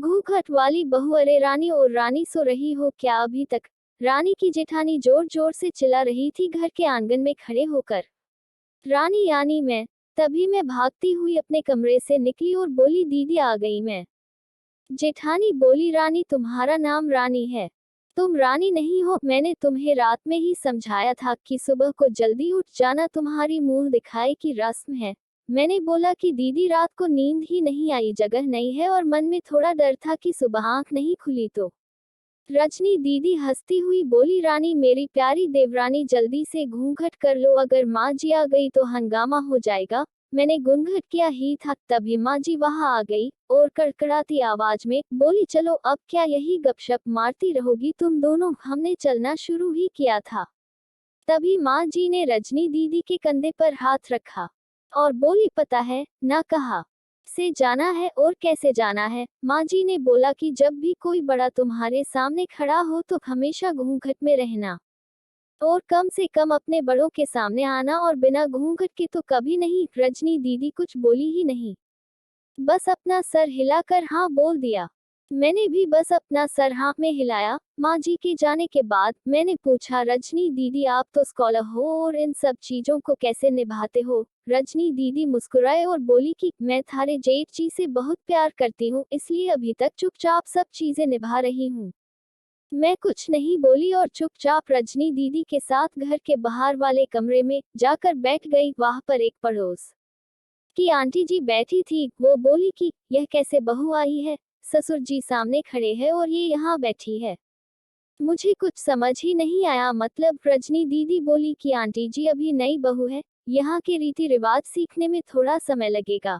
घूंघट वाली बहू, अरे रानी और रानी, सो रही हो क्या अभी तक? रानी की जेठानी जोर जोर से चिल्ला रही थी घर के आंगन में खड़े होकर। रानी यानी मैं। तभी मैं भागती हुई अपने कमरे से निकली और बोली, दीदी आ गई मैं। जेठानी बोली, रानी तुम्हारा नाम रानी है, तुम रानी नहीं हो। मैंने तुम्हें रात में ही समझाया था कि सुबह को जल्दी उठ जाना, तुम्हारी मुंह दिखाई की रस्म है। मैंने बोला कि दीदी रात को नींद ही नहीं आई, जगह नहीं है, और मन में थोड़ा डर था कि सुबह आंख नहीं खुली तो। रजनी दीदी हंसती हुई बोली, रानी मेरी प्यारी देवरानी, जल्दी से घूंघट कर लो, अगर माँ जी आ गई तो हंगामा हो जाएगा। मैंने घूंघट किया ही था तभी माँ जी वहां आ गई और कड़कड़ाती आवाज में बोली, चलो अब क्या यही गपशप मारती रहोगी तुम दोनों, हमने चलना शुरू ही किया था। तभी माँ जी ने रजनी दीदी के कंधे पर हाथ रखा और बोली, पता है ना कहा से जाना है और कैसे जाना है। माँ जी ने बोला कि जब भी कोई बड़ा तुम्हारे सामने खड़ा हो तो हमेशा घूंघट में रहना, और कम से कम अपने बड़ों के सामने आना, और बिना घूंघट के तो कभी नहीं। रजनी दीदी कुछ बोली ही नहीं, बस अपना सर हिलाकर हाँ बोल दिया। मैंने भी बस अपना सर हाँ में हिलाया। माँ जी के जाने के बाद मैंने पूछा, रजनी दीदी आप तो स्कॉलर हो और इन सब चीजों को कैसे निभाते हो? रजनी दीदी मुस्कुराए और बोली कि मैं थारे जेठ जी से बहुत प्यार करती हूँ, इसलिए अभी तक चुपचाप सब चीजें निभा रही हूँ। मैं कुछ नहीं बोली और चुपचाप रजनी दीदी के साथ घर के बाहर वाले कमरे में जाकर बैठ गई। वहां पर एक पड़ोस की आंटी जी बैठी थी। वो बोली कि यह कैसे बहू आई है, ससुर जी सामने खड़े हैं और ये यहाँ बैठी है। मुझे कुछ समझ ही नहीं आया, मतलब। रजनी दीदी बोली कि आंटी जी अभी नई बहू है, यहाँ के रीति रिवाज सीखने में थोड़ा समय लगेगा।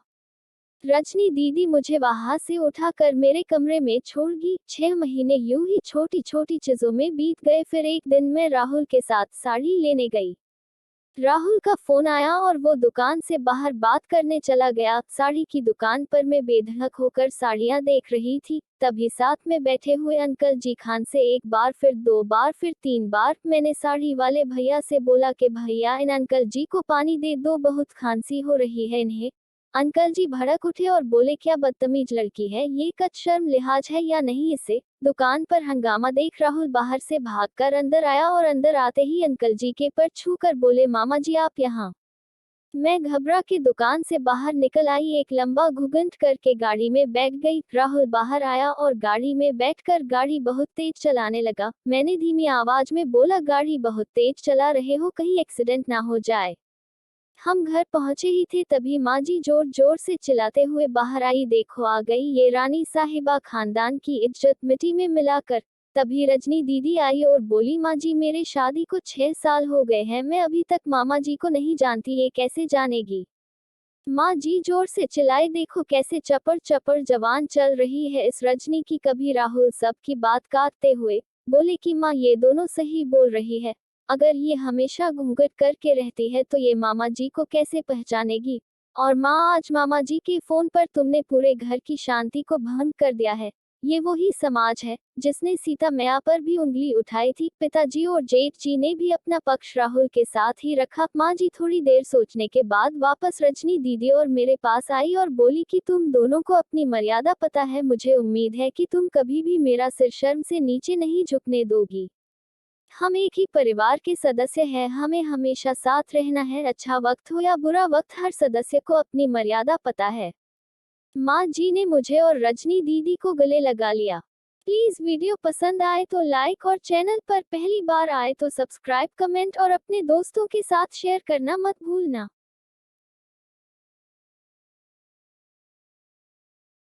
रजनी दीदी मुझे वहां से उठाकर मेरे कमरे में छोड़ गई। 6 महीने यूं ही छोटी छोटी चीजों में बीत गए। फिर एक दिन मैं राहुल के साथ साड़ी लेने गई। राहुल का फोन आया और वो दुकान से बाहर बात करने चला गया। साड़ी की दुकान पर मैं बेधड़क होकर साड़ियां देख रही थी। तभी साथ में बैठे हुए अंकल जी खान से एक बार, फिर 2 बार, फिर 3 बार मैंने साड़ी वाले भैया से बोला कि भैया इन अंकल जी को पानी दे दो, बहुत खांसी हो रही है इन्हें। अंकल जी भड़क उठे और बोले, क्या बदतमीज लड़की है ये, कद शर्म लिहाज है या नहीं इसे? दुकान पर हंगामा देख राहुल बाहर से भागकर अंदर आया और अंदर आते ही अंकल जी के पैर छूकर बोले, मामा जी आप यहाँ। मैं घबरा के दुकान से बाहर निकल आई, एक लंबा घुघंट करके गाड़ी में बैठ गई। राहुल बाहर आया और गाड़ी में बैठकर गाड़ी बहुत तेज चलाने लगा। मैंने धीमी आवाज में बोला, गाड़ी बहुत तेज चला रहे हो, कहीं एक्सीडेंट ना हो जाए। हम घर पहुंचे ही थे तभी माँ जी जोर जोर से चिल्लाते हुए बाहर आई, देखो आ गई ये रानी साहिबा, खानदान की इज्जत मिट्टी में मिलाकर। तभी रजनी दीदी आई और बोली, माँ जी मेरे शादी को 6 साल हो गए हैं, मैं अभी तक मामा जी को नहीं जानती, ये कैसे जानेगी? माँ जी जोर से चिल्लाई, देखो कैसे चपड़ चपड़ जवान चल रही है इस रजनी की। कभी राहुल सबकी बात काटते हुए बोले कि माँ ये दोनों सही बोल रही है, अगर ये हमेशा घूंघट करके रहती है तो ये मामा जी को कैसे पहचानेगी? और माँ आज मामा जी के फोन पर तुमने पूरे घर की शांति को भंग कर दिया है। ये वही समाज है जिसने सीता मैया पर भी उंगली उठाई थी। पिताजी और जेठ जी ने भी अपना पक्ष राहुल के साथ ही रखा। माँ जी थोड़ी देर सोचने के बाद वापस रजनी दीदी और मेरे पास आई और बोली कि तुम दोनों को अपनी मर्यादा पता है, मुझे उम्मीद है कि तुम कभी भी मेरा सिर शर्म से नीचे नहीं झुकने दोगी। हम एक ही परिवार के सदस्य हैं, हमें हमेशा साथ रहना है, अच्छा वक्त हो या बुरा वक्त, हर सदस्य को अपनी मर्यादा पता है। माँ जी ने मुझे और रजनी दीदी को गले लगा लिया। प्लीज वीडियो पसंद आए तो लाइक और चैनल पर पहली बार आए तो सब्सक्राइब, कमेंट और अपने दोस्तों के साथ शेयर करना मत भूलना।